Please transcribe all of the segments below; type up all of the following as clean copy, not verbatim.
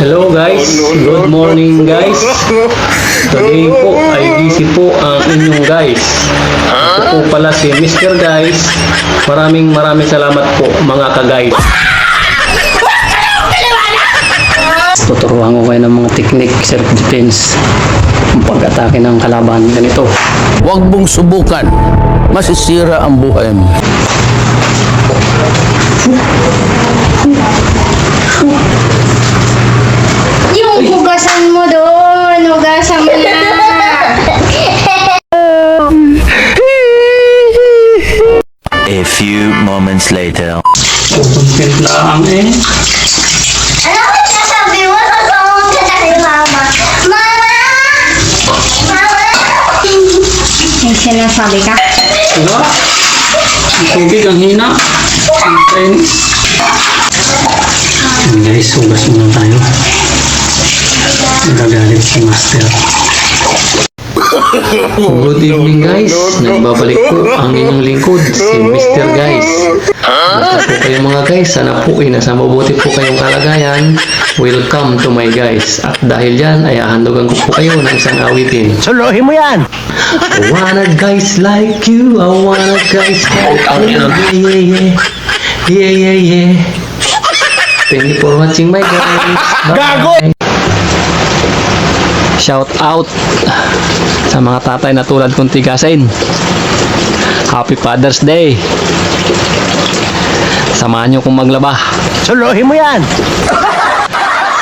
Hello guys, good morning guys. Today po ay busy po ang inyong guys. Ito po pala si Mr. Guys. Maraming salamat po mga ka-guys. Tuturuan ko kayo ng mga technique self-defense ang pag-atake ng kalaban. Ganito. Huwag mong subukan. Masisira ang buhay mo. Yung hugasan mo doon, hugasan mo na. A few moments later. Content lang eh. Ano ko sasabi mo? Sasawang ka na kay mama. Mama! Mama! Yung sinasabi ka? Diba? Ang tubig, ang hina. Ang Chinese. Guys, hugas muna tayo. Nagagalit si Master. Good evening guys. Nagbabalik po ang inyong lingkod, si Mr. Guys. Basta po kayo mga guys, sana po ay nasa mabuti po kayong kalagayan. Welcome to my guys. At dahil yan ay ahandogan ko po kayo ng isang awitin. Suluhin mo yan! I wanna guys like you, I wanna guys like you. Yeah. Thank you for watching my guys. Bye. Shout out sa mga tatay na tulad kong tigasin. Happy Father's Day. Samahan nyo kong maglaba. Suluhin mo yan!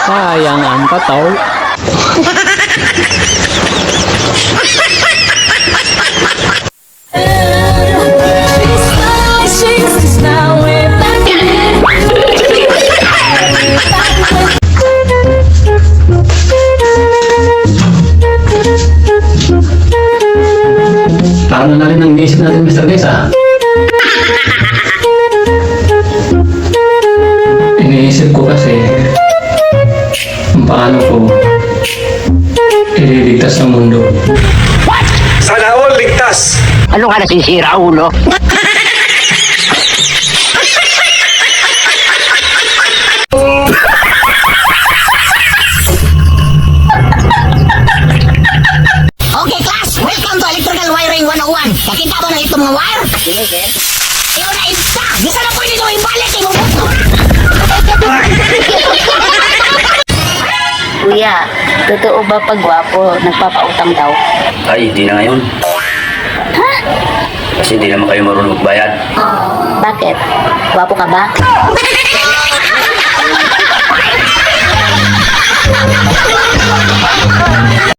Sayang ang pataw. Paano na rin ang iniisip natin, Mr. Guys, ha? Iniisip ko kasi kung paano ko ililigtas ng mundo. Sana all ligtas! Ano ka nasisira, ulo? Okay, class! Welcome to Electrical Wiring 101. Nakita mo na itong mga wire? Iyo na insta! Di sana pwede nyo ibalik yung buto! Kuya, totoo ba pag gwapo, nagpapautang daw? Ay, hindi na ngayon. Ha? Kasi hindi naman kayo marunong magbayad. Bakit? Gwapo ka ba?